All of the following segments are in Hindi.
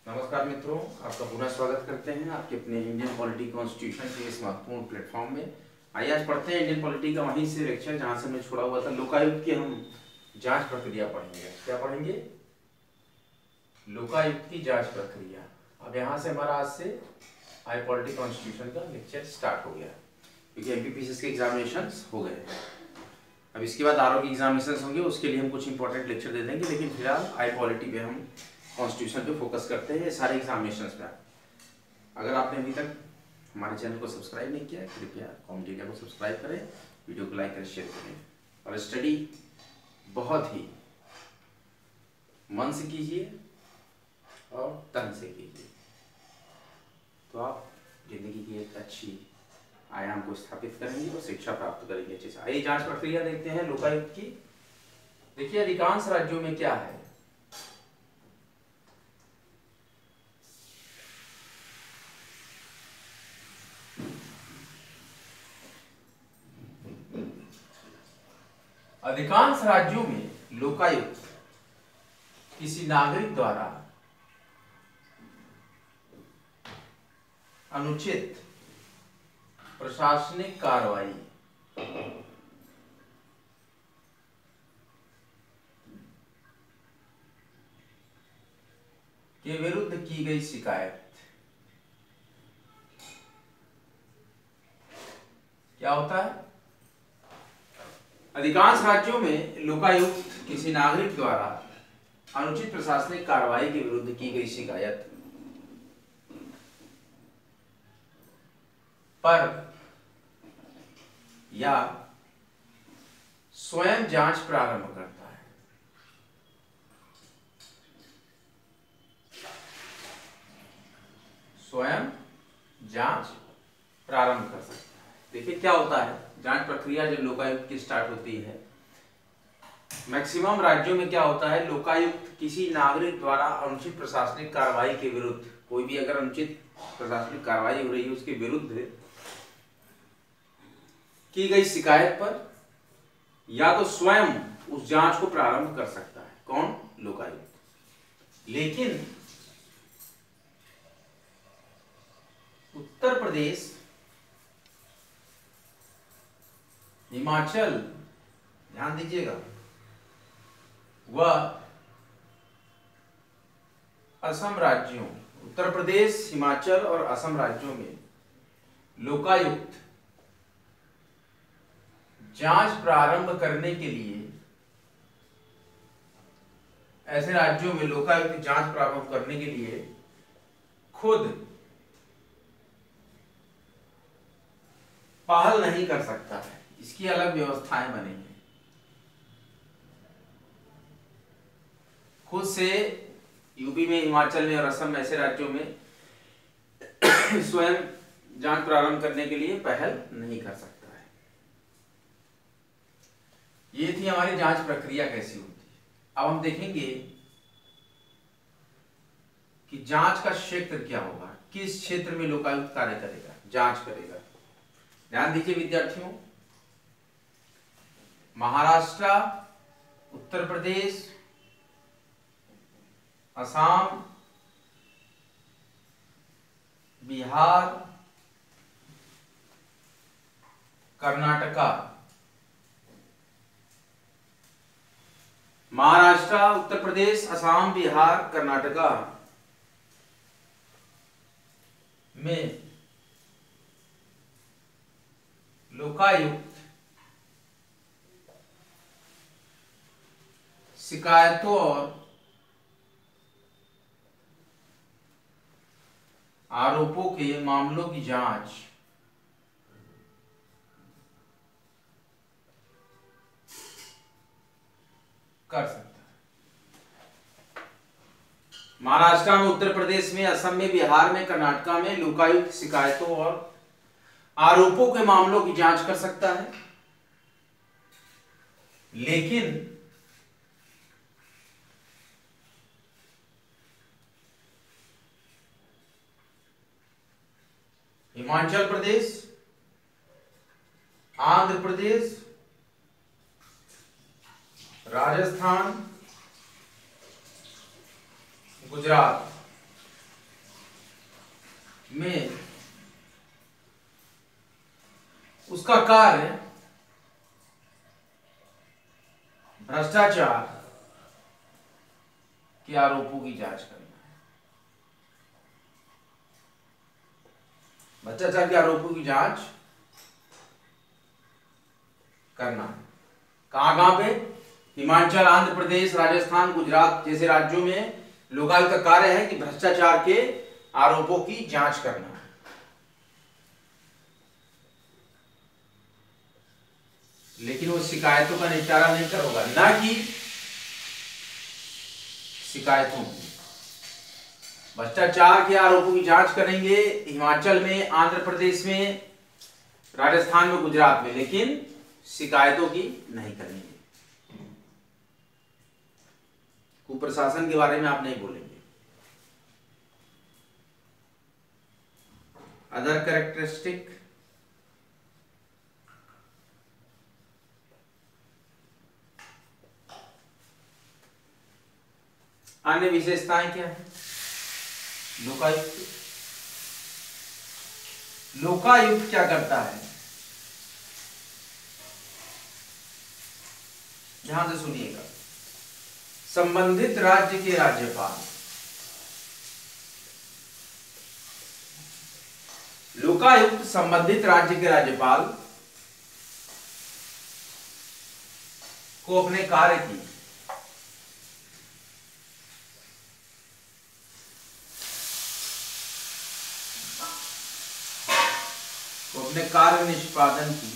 नमस्कार मित्रों, आपका पुनः स्वागत करते हैं आपके अपने इंडियन पॉलिटी कॉन्स्टिट्यूशन के इस महत्वपूर्ण प्लेटफॉर्म में। आइए आज पढ़ते हैं इंडियन पॉलिटी का वहीं से लेक्चर जहां से हमने छोड़ा हुआ था। लोकायुक्त की हम जांच प्रक्रिया पढ़ेंगे। क्या पढ़ेंगे? लोकायुक्त की जांच प्रक्रिया। अब यहाँ से हमारा आज से आई पॉलिटी कॉन्स्टिट्यूशन का लेक्चर स्टार्ट हो गया, क्योंकि एमपीपीसीएस के एग्जामिनेशन हो गए। अब इसके बाद आरओ के एग्जामिनेशन होंगे, उसके लिए हम कुछ इंपॉर्टेंट लेक्चर दे देंगे, लेकिन फिलहाल आई पॉलिटी पे हम कॉन्स्टिट्यूशन पे फोकस करते हैं सारे एग्जामिनेशन पे। अगर आपने अभी तक हमारे चैनल को सब्सक्राइब नहीं किया, कृपया कॉम मीडिया को सब्सक्राइब करें, वीडियो को लाइक करें, शेयर करें और स्टडी बहुत ही मन से कीजिए और तन से कीजिए, तो आप जिंदगी की एक अच्छी आयाम को स्थापित करेंगे और शिक्षा प्राप्त करेंगे अच्छे से। आइए जांच प्रक्रिया देखते हैं लोकायुक्त की। देखिए, अधिकांश राज्यों में क्या है, अधिकांश राज्यों में लोकायुक्त किसी नागरिक द्वारा अनुचित प्रशासनिक कार्रवाई के विरुद्ध की गई शिकायत क्या होता है? अधिकांश राज्यों में लोकायुक्त किसी नागरिक द्वारा अनुचित प्रशासनिक कार्रवाई के विरुद्ध की गई शिकायत पर या स्वयं जांच प्रारंभ करता है। स्वयं जांच प्रारंभ कर सकता है। देखिए क्या होता है, जांच प्रक्रिया जब लोकायुक्त की स्टार्ट होती है, मैक्सिमम राज्यों में क्या होता है, लोकायुक्त किसी नागरिक द्वारा अनुचित प्रशासनिक कार्रवाई के विरुद्ध, कोई भी अगर अनुचित प्रशासनिक कार्रवाई हो रही है उसके विरुद्ध की गई शिकायत पर या तो स्वयं उस जांच को प्रारंभ कर सकता है। कौन? लोकायुक्त। लेकिन उत्तर प्रदेश, हिमाचल, ध्यान दीजिएगा, वह असम राज्यों, उत्तर प्रदेश, हिमाचल और असम राज्यों में लोकायुक्त जांच प्रारंभ करने के लिए, ऐसे राज्यों में लोकायुक्त जांच प्रारंभ करने के लिए खुद पहल नहीं कर सकता है। इसकी अलग व्यवस्थाएं बनी हैं। खुद से यूपी में, हिमाचल में और असम में ऐसे राज्यों में स्वयं जांच प्रारंभ करने के लिए पहल नहीं कर सकता है। ये थी हमारी जांच प्रक्रिया कैसी होती है। अब हम देखेंगे कि जांच का क्षेत्र क्या होगा, किस क्षेत्र में लोकायुक्त कार्य करेगा, जांच करेगा। ध्यान दीजिए विद्यार्थियों, महाराष्ट्र, उत्तर प्रदेश, असम, बिहार, कर्नाटका, महाराष्ट्र, उत्तर प्रदेश, असम, बिहार, कर्नाटका में लोकायुक्त शिकायतों और आरोपों के मामलों की जांच कर सकता है। महाराष्ट्र में, उत्तर प्रदेश में, असम में, बिहार में, कर्नाटका में लोकायुक्त शिकायतों और आरोपों के मामलों की जांच कर सकता है। लेकिन हिमाचल प्रदेश, आंध्र प्रदेश, राजस्थान, गुजरात में उसका कार्य भ्रष्टाचार के आरोपों की जांच करना है। भ्रष्टाचार के आरोपों की जांच करना है। कहां पे? हिमाचल, आंध्र प्रदेश, राजस्थान, गुजरात जैसे राज्यों में लोकायुक्त का कार्य है कि भ्रष्टाचार के आरोपों की जांच करना है। लेकिन वो शिकायतों का निपटारा नहीं करोगा, ना कि शिकायतों की। भ्रष्टाचार के आरोपों की जांच करेंगे हिमाचल में, आंध्र प्रदेश में, राजस्थान में, गुजरात में, लेकिन शिकायतों की नहीं करेंगे। कुप्रशासन के बारे में आप नहीं बोलेंगे। अदर कैरेक्टरिस्टिक, अन्य विशेषताएं क्या है? लोकायुक्त लोकायुक्त क्या करता है? ध्यान से सुनिएगा। संबंधित राज्य के राज्यपाल, लोकायुक्त संबंधित राज्य के राज्यपाल को अपने कार्य की अपने कार्य निष्पादन की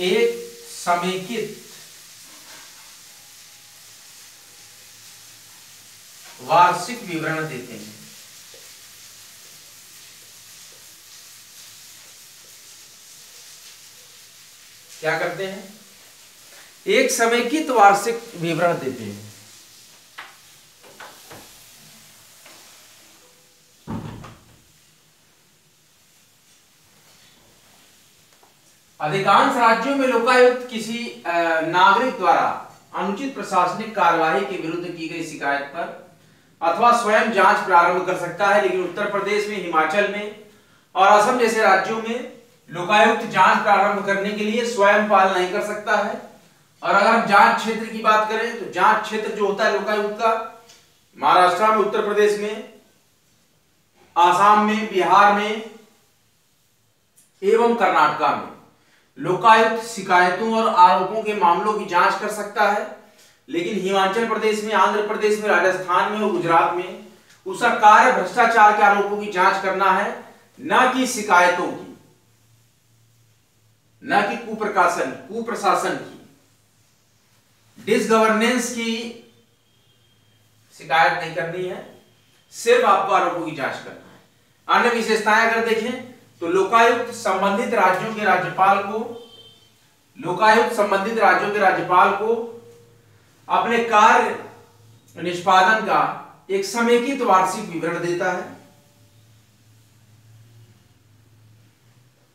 एक समेकित वार्षिक विवरण देते हैं। क्या करते हैं? एक समेकित वार्षिक विवरण देते हैं। अधिकांश राज्यों में लोकायुक्त किसी नागरिक द्वारा अनुचित प्रशासनिक कार्यवाही के विरुद्ध की गई शिकायत पर अथवा स्वयं जांच प्रारंभ कर सकता है, लेकिन उत्तर प्रदेश में, हिमाचल में और असम जैसे राज्यों में लोकायुक्त जांच प्रारंभ करने के लिए स्वयं पहल नहीं कर सकता है। और अगर हम जांच क्षेत्र की बात करें तो जांच क्षेत्र जो होता है लोकायुक्त का, महाराष्ट्र में, उत्तर प्रदेश में, आसाम में, बिहार में एवं कर्नाटका में लोकायुक्त शिकायतों और आरोपों के मामलों की जांच कर सकता है। लेकिन हिमाचल प्रदेश में, आंध्र प्रदेश में, राजस्थान में और गुजरात में उसका कार्य भ्रष्टाचार के आरोपों की जांच करना है, न कि शिकायतों की, न कि कुप्रशासन की, डिसगवर्नेंस की शिकायत नहीं करनी है, सिर्फ आपको आरोपों की जांच करना है। अन्य विशेषताएं अगर देखें तो लोकायुक्त संबंधित राज्यों के राज्यपाल को अपने कार्य निष्पादन का एक समेकित वार्षिक विवरण देता है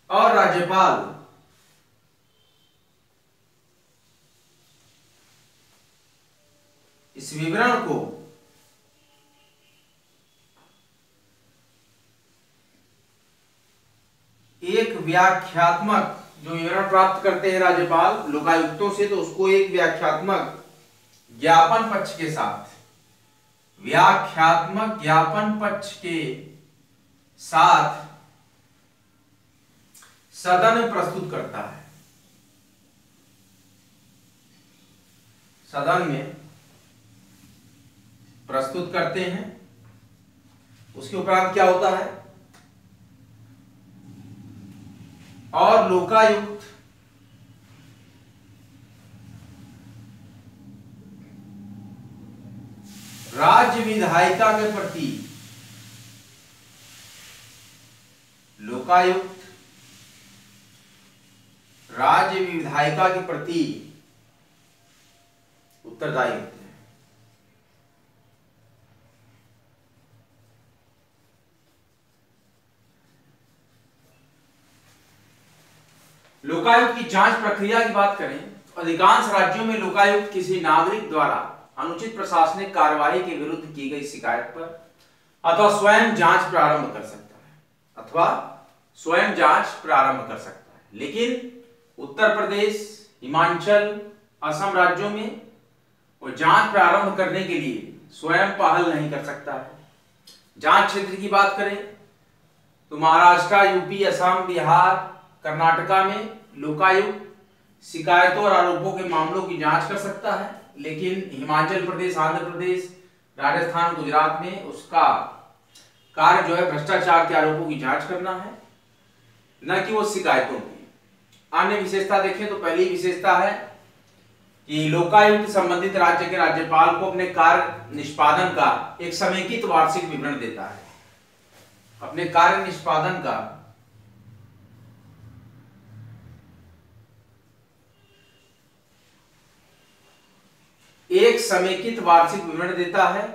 और राज्यपाल इस विवरण को एक व्याख्यात्मक, जो विवरण प्राप्त करते हैं राज्यपाल लोकायुक्तों से, तो उसको एक व्याख्यात्मक ज्ञापन पक्ष के साथ, व्याख्यात्मक ज्ञापन पक्ष के साथ सदन में प्रस्तुत करता है। सदन में प्रस्तुत करते हैं। उसके उपरांत क्या होता है? और लोकायुक्त राज्य विधायिका के प्रति, लोकायुक्त राज्य विधायिका के प्रति उत्तरदायी होते हैं। लोकायुक्त की जांच प्रक्रिया की बात करें अधिकांश राज्यों में लोकायुक्त किसी नागरिक द्वारा अनुचित प्रशासनिक कार्यवाही के विरुद्ध की गई शिकायत पर अथवा स्वयं जांच प्रारंभ कर सकता है, लेकिन उत्तर प्रदेश, हिमाचल, असम राज्यों में वो जांच प्रारंभ करने के लिए स्वयं पहल नहीं कर सकता है। जांच क्षेत्र की बात करें तो महाराष्ट्र, यूपी, असम, बिहार, कर्नाटका में लोकायुक्त शिकायतों और आरोपों के मामलों की जांच कर सकता है, लेकिन हिमाचल प्रदेश, आंध्र प्रदेश, राजस्थान, गुजरात में उसका कार्य जो है भ्रष्टाचार के आरोपों की जांच करना है, न कि वो शिकायतों की। अन्य विशेषता देखें तो पहली विशेषता है कि लोकायुक्त संबंधित राज्य के राज्यपाल को अपने कार्य निष्पादन का एक समेकित वार्षिक विवरण देता है। अपने कार्य निष्पादन का एक समेकित वार्षिक विवरण देता है।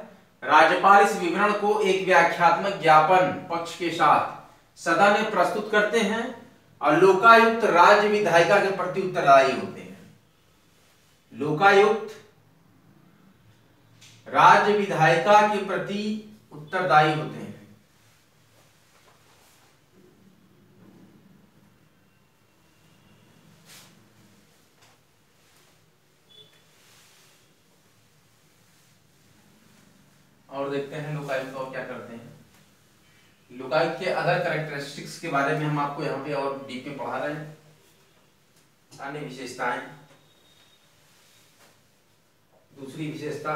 राज्यपाल इस विवरण को एक व्याख्यात्मक ज्ञापन पक्ष के साथ सदन में प्रस्तुत करते हैं और लोकायुक्त राज्य विधायिका के प्रति उत्तरदायी होते हैं। लोकायुक्त राज्य विधायिका के प्रति उत्तरदायी होते हैं। और देखते हैं लोकायुक्त और क्या करते हैं। लोकायुक्त के अदर कैरेक्टरिस्टिक्स के बारे में हम आपको यहाँ पे और डीप में पढ़ा रहे हैं। अन्य विशेषताएं, दूसरी विशेषता,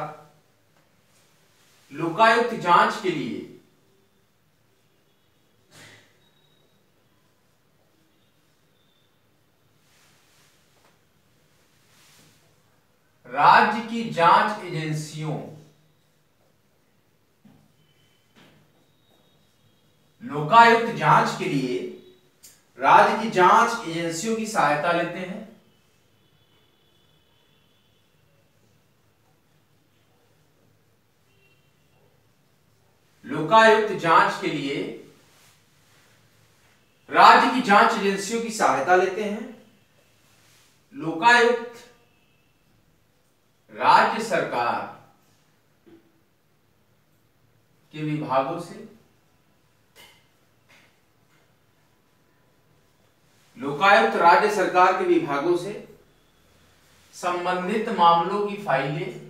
लोकायुक्त जांच के लिए राज्य की जांच एजेंसियों, लोकायुक्त जांच के लिए राज्य की जांच एजेंसियों की सहायता लेते हैं। लोकायुक्त जांच के लिए राज्य की जांच एजेंसियों की सहायता लेते हैं। लोकायुक्त राज्य सरकार के विभागों से, लोकायुक्त राज्य सरकार के विभागों से संबंधित मामलों की फाइलें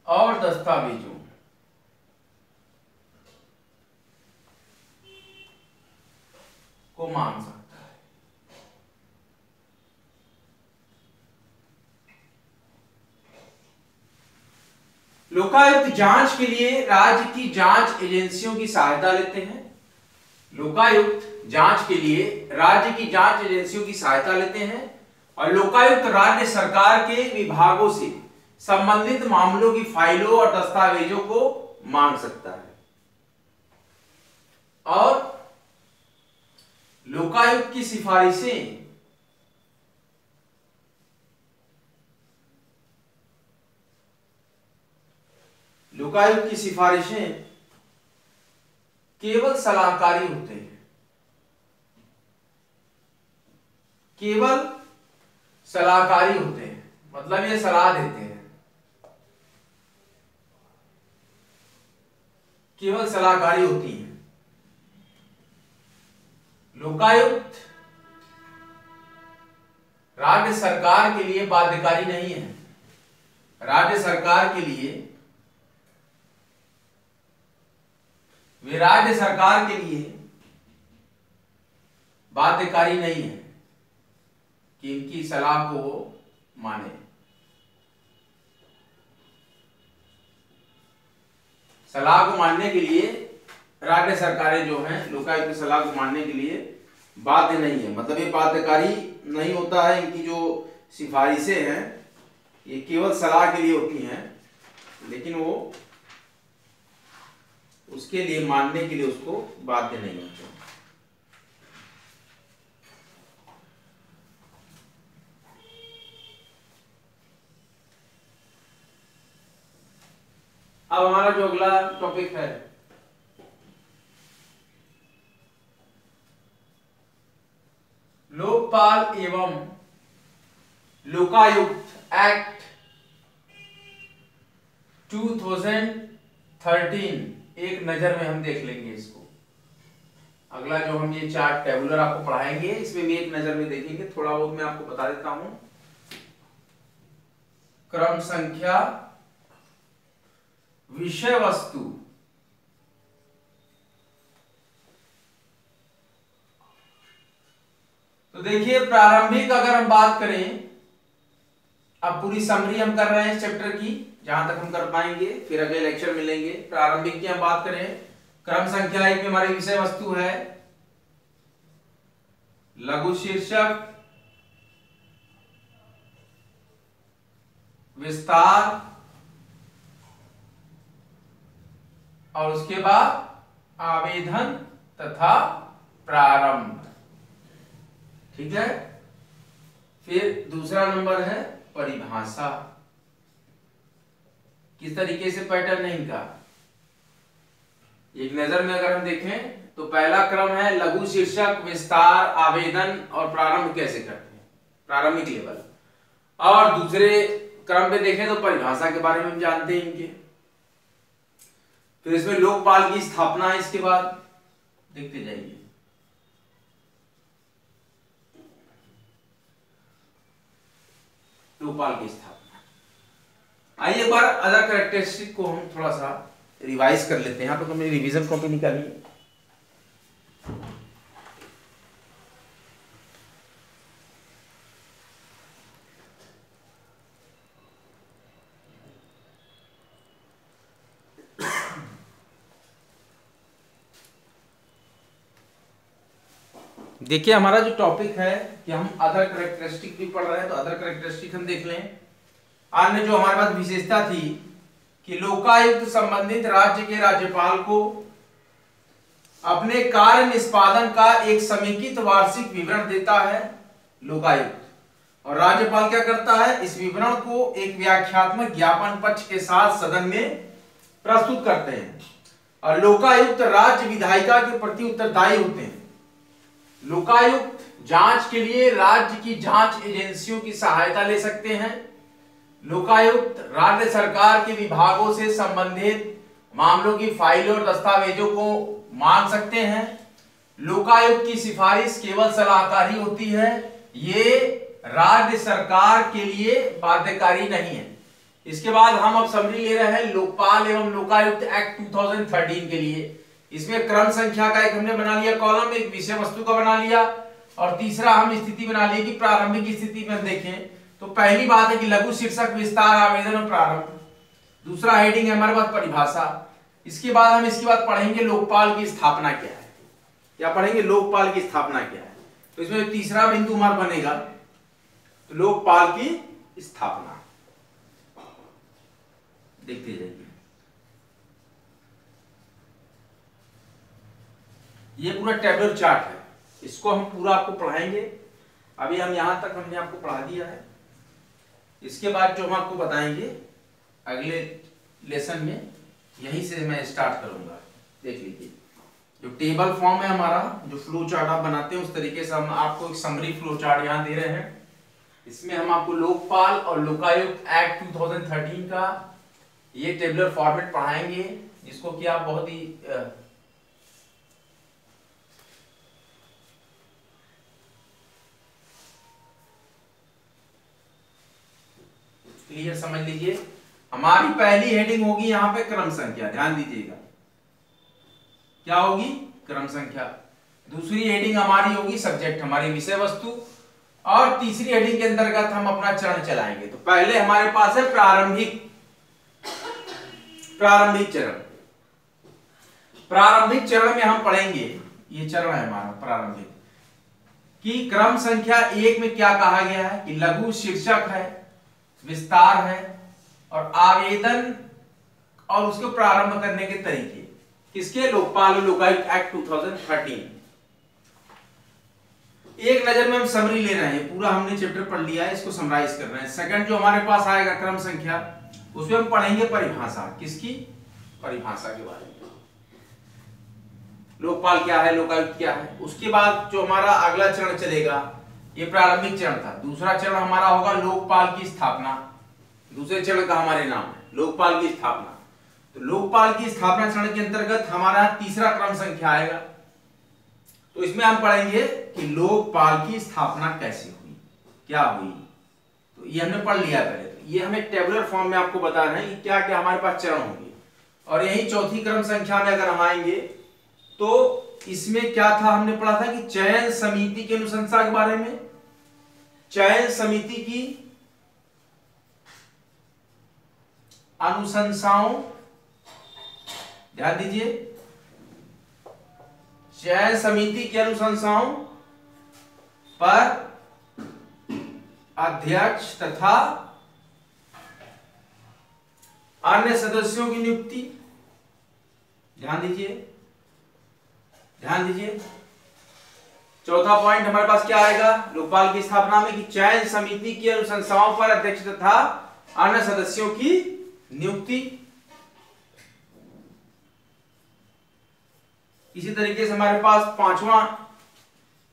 और दस्तावेजों को मांग सकता है। लोकायुक्त जांच के लिए राज्य की जांच एजेंसियों की सहायता लेते हैं। लोकायुक्त जांच के लिए राज्य की जांच एजेंसियों की सहायता लेते हैं और लोकायुक्त राज्य सरकार के विभागों से संबंधित मामलों की फाइलों और दस्तावेजों को मांग सकता है। और लोकायुक्त की सिफारिशें केवल सलाहकारी होते हैं, केवल सलाहकारी होते हैं, मतलब ये सलाह देते हैं, केवल सलाहकारी होती है। लोकायुक्त राज्य सरकार के लिए बाध्यकारी नहीं है। राज्य सरकार के लिए, वे राज्य सरकार के लिए बाध्यकारी नहीं है कि इनकी सलाह को माने। सलाह को मानने के लिए राज्य सरकारें जो हैं लोकायुक्त की सलाह को मानने के लिए बाध्य नहीं है, मतलब ये बाध्यकारी नहीं होता है। इनकी जो सिफारिशें हैं ये केवल सलाह के लिए होती हैं, लेकिन वो उसके लिए मानने के लिए उसको बाध्य नहीं होते। अब हमारा जो अगला टॉपिक है लोकपाल एवं लोकायुक्त एक्ट 2013 एक नजर में हम देख लेंगे इसको। अगला जो हम ये चार्ट टेबुलर आपको पढ़ाएंगे इसमें भी एक नजर में देखेंगे। थोड़ा बहुत मैं आपको बता देता हूं। क्रम संख्या, विषय वस्तु, तो देखिए प्रारंभिक अगर हम बात करें, अब पूरी समरी हम कर रहे हैं चैप्टर की जहां तक हम कर पाएंगे, फिर अगले लेक्चर मिलेंगे। प्रारंभिक की हम बात करें, क्रम संख्या 1 में हमारी विषय वस्तु है लघु शीर्षक, विस्तार और उसके बाद आवेदन तथा प्रारंभ। ठीक है। फिर दूसरा नंबर है परिभाषा। किस तरीके से पैटर्न है इनका, एक नजर में अगर हम देखें तो पहला क्रम है लघु शीर्षक, विस्तार, आवेदन और प्रारंभ कैसे करते हैं, प्रारंभिक लेवल। और दूसरे क्रम पे देखें तो परिभाषा के बारे में हम जानते हैं इनके। फिर इसमें लोकपाल की स्थापना है, इसके बाद देखते जाइए। लोकपाल की स्थापना। आइए एक बार अदर कैरेक्टरिस्टिक को हम थोड़ा सा रिवाइज कर लेते हैं। यहाँ पे तो मेरी रिवीजन कॉपी निकाली। देखिए हमारा जो टॉपिक है कि हम अदर कैरेक्टरिस्टिक भी पढ़ रहे हैं, तो अदर कैरेक्टरिस्टिक हम देख लें। आज में जो हमारे पास विशेषता थी कि लोकायुक्त संबंधित राज्य के राज्यपाल को अपने कार्य निष्पादन का एक समेकित वार्षिक विवरण देता है लोकायुक्त, और राज्यपाल क्या करता है, इस विवरण को एक व्याख्यात्मक ज्ञापन पक्ष के साथ सदन में प्रस्तुत करते हैं। और लोकायुक्त राज्य विधायिका के प्रति उत्तरदायी होते हैं। लोकायुक्त जांच के लिए राज्य की जांच एजेंसियों की सहायता ले सकते हैं। लोकायुक्त राज्य सरकार के विभागों से संबंधित मामलों की फाइलों और दस्तावेजों को मांग सकते हैं। लोकायुक्त की सिफारिश केवल सलाहकारी होती है, ये राज्य सरकार के लिए बाध्यकारी नहीं है। इसके बाद हम अब समरी ले रहे हैं लोकपाल एवं लोकायुक्त एक्ट 2013 के लिए। इसमें क्रम संख्या का एक हमने बना लिया कॉलम, एक विषय वस्तु का बना लिया, और तीसरा हम स्थिति बना लिए कि प्रारंभिक स्थिति में देखें तो पहली बात है कि लघु शीर्षक, विस्तार, आवेदन और प्रारंभ। दूसरा हेडिंग है हमारे पास परिभाषा। इसके बाद हम इसके बाद पढ़ेंगे लोकपाल की स्थापना क्या है। क्या पढ़ेंगे, लोकपाल की स्थापना क्या है। तो इसमें तीसरा बिंदु हमारा बनेगा तो लोकपाल की स्थापना। देखते जाइए। ये पूरा टेबलर चार्ट है, इसको हम पूरा आपको पढ़ाएंगे। अभी हम यहां तक हमने आपको पढ़ा दिया है। इसके बाद जो हम आपको बताएंगे अगले लेसन में, यहीं से मैं स्टार्ट करूंगा। देख लीजिए जो टेबल फॉर्म है हमारा, जो फ्लो चार्ट आप बनाते हैं उस तरीके से हम आपको एक समरी फ्लो चार्ट यहां दे रहे हैं। इसमें हम आपको लोकपाल और लोकायुक्त एक्ट 2013 का ये टेबलर फॉर्मेट पढ़ाएंगे, जिसको कि आप बहुत ही क्लियर समझ लीजिए। हमारी पहली हेडिंग होगी यहां पे क्रम संख्या, ध्यान दीजिएगा। क्या होगी, क्रम संख्या। दूसरी हेडिंग हमारी होगी सब्जेक्ट, हमारी विषय वस्तु, और तीसरी हेडिंग के अंतर्गत हम अपना चरण चलाएंगे। तो पहले हमारे पास है प्रारंभिक चरण। प्रारंभिक चरण में हम पढ़ेंगे, ये चरण है हमारा प्रारंभिक, कि क्रम संख्या 1 में क्या कहा गया है कि लघु शीर्षक है, विस्तार है और आवेदन और उसको प्रारंभ करने के तरीके किसके, लोकपाल और लोकायुक्त एक्ट 2013। एक नजर में हम समरी ले रहे हैं, पूरा हमने चैप्टर पढ़ लिया है, इसको समराइज कर रहे हैं। सेकंड जो हमारे पास आएगा क्रम संख्या, उसमें हम पढ़ेंगे परिभाषा किसकी, परिभाषा के बारे में, लोकपाल क्या है, लोकायुक्त क्या है। उसके बाद जो हमारा अगला चरण चलेगा, ये प्रारंभिक चरण था। दूसरा चरण हमारा होगा लोकपाल की स्थापना। दूसरे चरण का हमारे नाम है लोकपाल की स्थापना। तो लोकपाल की स्थापना चरण के अंतर्गत हमारा तीसरा क्रम संख्या आएगा। तो इसमें हम पढ़ेंगे कि लोकपाल की स्थापना कैसे हुई, क्या हुई। तो ये हमने पढ़ लिया पहले। तो ये हमें टेबुलर फॉर्म में आपको बता रहे हैं कि क्या क्या हमारे पास चरण होंगे। और यही चौथी क्रम संख्या में अगर हम आएंगे तो इसमें क्या था, हमने पढ़ा था कि चयन समिति की अनुशंसा के बारे में। चयन समिति की अनुशंसाओं, ध्यान दीजिए, चयन समिति की अनुशंसाओं पर अध्यक्ष तथा अन्य सदस्यों की नियुक्ति। ध्यान दीजिए, ध्यान दीजिए। चौथा पॉइंट हमारे पास क्या आएगा लोकपाल की स्थापना में, कि चयन समिति की अनुशंसाओं पर अध्यक्ष तथा अन्य सदस्यों की नियुक्ति। इसी तरीके से हमारे पास पांचवा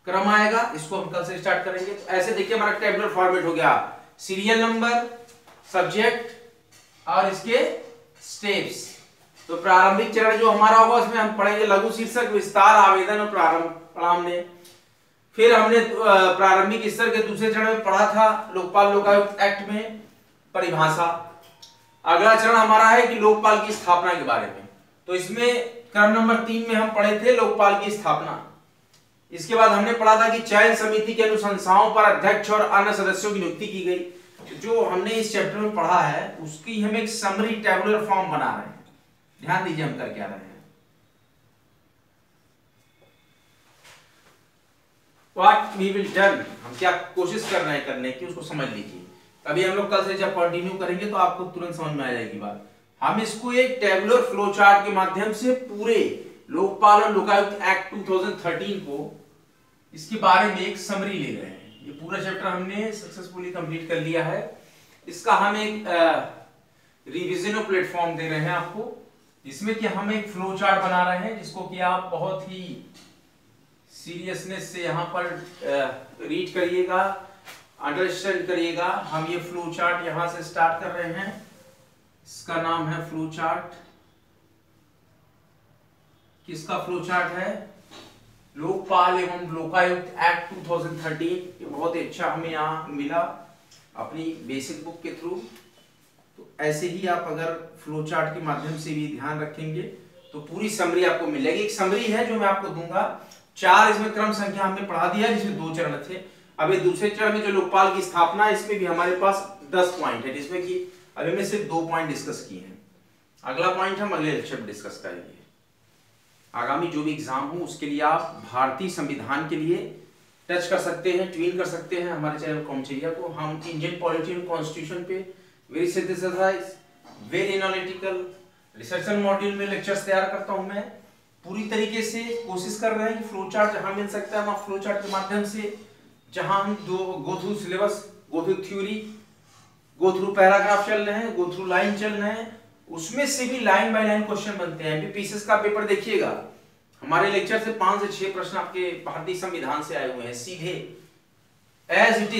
क्रम आएगा, इसको हम कल से स्टार्ट करेंगे। तो ऐसे देखिए हमारा टेबुलर फॉर्मेट हो गया, सीरियल नंबर, सब्जेक्ट और इसके स्टेप्स। तो प्रारंभिक चरण जो हमारा होगा उसमें हम पढ़ेंगे लघु शीर्षक, विस्तार, आवेदन और प्रारंभ पढ़ा हमने। फिर हमने प्रारंभिक स्तर के दूसरे चरण में पढ़ा था लोकपाल लोकायुक्त एक्ट में परिभाषा। अगला चरण हमारा है कि लोकपाल की स्थापना के बारे में। तो इसमें क्रम नंबर 3 में हम पढ़े थे लोकपाल की स्थापना। इसके बाद हमने पढ़ा था कि चयन समिति के अनुशंसाओं पर अध्यक्ष और अन्य सदस्यों की नियुक्ति की गई। जो हमने इस चैप्टर में पढ़ा है उसकी हम एक समरी टेबुलर फॉर्म बना रहे हैं। ध्यान दीजिए हम कर क्या रहे हैं। What we will done, हम क्या कोशिश कर रहे हैं करने की, उसको समझ लीजिए। अभी हम लोग कल से जब कंटिन्यू करेंगे तो आपको तुरंत समझ में आ जाएगी बात। हम इसको एक टेबुलर फ्लो चार्ट के माध्यम से पूरे लोकपाल और लोकायुक्त एक्ट 2013 को, इसके बारे में एक समरी ले रहे हैं। ये पूरा चैप्टर हमने सक्सेसफुली कंप्लीट कर लिया है। इसका हम एक रिवीजन और प्लेटफॉर्म दे रहे हैं आपको, जिसमें कि हम एक फ्लो चार्ट बना रहे हैं, जिसको कि आप बहुत ही सीरियसनेस से यहाँ पर रीड करिएगा, अंडरस्टैंड करिएगा। हम ये फ्लो चार्ट यहाँ से स्टार्ट कर रहे हैं। इसका नाम है फ्लो चार्ट। किसका फ्लो चार्ट है? लोकपाल एवं लोकायुक्त एक्ट 2013। ये बहुत ही अच्छा हमें यहाँ मिला अपनी बेसिक बुक के थ्रू। तो ऐसे ही आप अगर फ्लो चार्ट के माध्यम से भी ध्यान रखेंगे तो पूरी समरी आपको मिलेगी। एक समरी है जो मैं आपको दूंगा। 4 इसमें क्रम संख्या हमने पढ़ा दिया, जिसमें 2 चरण थे। अब ये दूसरे चरण में जो लोकपाल की स्थापना है, इसमें भी हमारे पास 10 पॉइंट है, जिसमें कि अभी मैं सिर्फ 2 पॉइंट डिस्कस किए हैं। अगला पॉइंट हम अगले लेक्चर में डिस्कस करेंगे। आगामी जो भी एग्जाम हो उसके लिए आप भारतीय संविधान के लिए टच कर सकते हैं, ट्वीन कर सकते हैं हमारे चैनल कॉमचेरिया को। हम इंडियन पॉलिटी एंड कॉन्स्टिट्यूशन पे वेरी सिंथेसाइज, वेरी एनालिटिकल रिसर्चल मॉड्यूल में लेक्चर्स तैयार करता हूं मैं। पूरी तरीके से कोशिश कर रहे हैं कि फ्लो चार्ट जहां मिल सकता है वहां फ्लो चार्ट के माध्यम से, जहां हम go through syllabus, go through theory, go through paragraph चल रहे हैं, गो थ्रू लाइन चल रहे हैं, उसमें से भी लाइन बाय लाइन क्वेश्चन बनते हैं। एमपीपीसीएस का पेपर देखिएगा, हमारे लेक्चर से 5 से 6 प्रश्न आपके भारतीय संविधान से आए हुए हैं सीधे। एज इट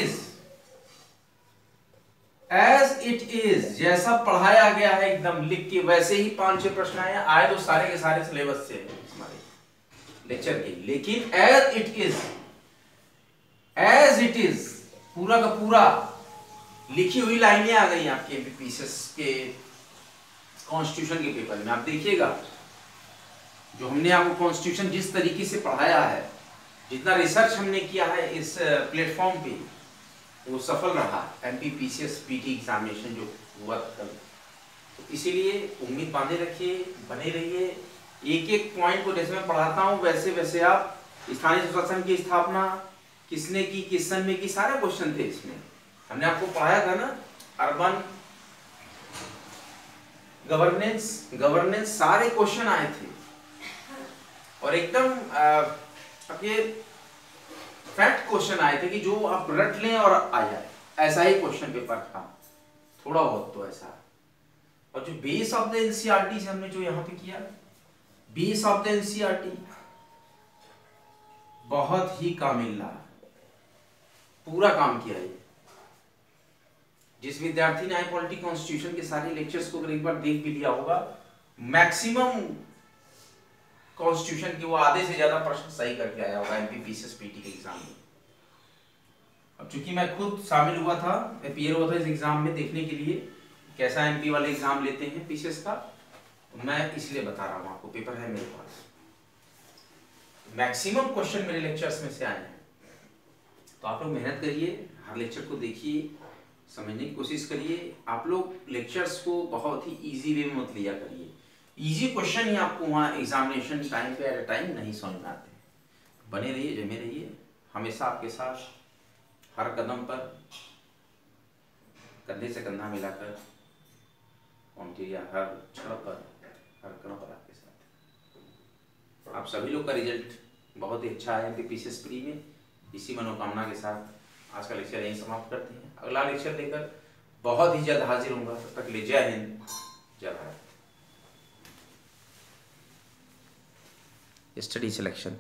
इज जैसा पढ़ाया गया है एकदम लिख के, वैसे ही 5-6 प्रश्न आए तो सारे के सारे सिलेबस से हमारे लेक्चर के। लेकिन एज इट इज पूरा का पूरा लिखी हुई लाइनें आ गई आपके एमपीपीसीएस के कॉन्स्टिट्यूशन के पेपर में। आप देखिएगा जो हमने आपको कॉन्स्टिट्यूशन जिस तरीके से पढ़ाया है, जितना रिसर्च हमने किया है इस प्लेटफॉर्म पे, वो सफल रहा। एमपीपीसीएस पीटी एग्जामिनेशन जो हुआ कल, तो इसीलिए उम्मीद बांधे रखिए, बने रहिए। एक एक पॉइंट को जैसे मैं पढ़ाता हूँ वैसे वैसे आप, स्थानीय स्वशासन की स्थापना किसने की, किस सन में की, सारे क्वेश्चन थे इसमें। हमने आपको पढ़ाया था ना, अर्बन गवर्नेंस सारे क्वेश्चन आए थे और एकदम आपके फैक्ट क्वेश्चन आए थे कि जो आप रट लें और आ जाए, ऐसा ही क्वेश्चन पेपर था। थोड़ा बहुत तो ऐसा और जो बेस ऑफ द एनसीईआरटी से हमने जो यहाँ पे किया, बेस ऑफ द एनसीईआरटी बहुत ही कामिल रहा, पूरा काम किया है। जिस विद्यार्थी ने आई पॉलिटी कॉन्स्टिट्यूशन के सारे लेक्चर्स को एक बार देख भी लिया होगा, मैक्सिमम कॉन्स्टिट्यूशन के वो आधे से ज्यादा प्रश्न सही करके आया होगा एमपीपीसीएस पीटी के एग्जाम में। अब चूंकि मैं खुद शामिल हुआ था, अपीयर हुआ था इस एग्जाम में देखने के लिए कैसा एमपी वाले एग्जाम लेते हैं पीसीएस का, मैं इसलिए बता रहा हूँ आपको, पेपर है मेरे पास, मैक्सिमम क्वेश्चन मेरे लेक्चर्स में से आए हैं। तो आप लोग मेहनत करिए, हर लेक्चर को देखिए, समझने की कोशिश करिए। आप लोग लेक्चर्स को बहुत ही इजी वे में मत लिया करिए, इजी क्वेश्चन ही आपको वहाँ एग्जामिनेशन टाइम पे एट अ टाइम नहीं समझ में आते। बने रहिए, जमे रहिए, हमेशा आपके साथ हर कदम पर कंधे से कंधा मिलाकर कॉन्टिया, हर क्षण पर, हर कदम पर आपके साथ। आप सभी लोग का रिजल्ट बहुत ही अच्छा है एमपीपीसीएस प्री में। इसी मनोकामना के साथ आज का लेक्चर यहीं समाप्त करते हैं। अगला लेक्चर लेकर बहुत ही जल्द हाजिर होऊंगा। तब तक के लिए जय हिंद, जय भारत। Study selection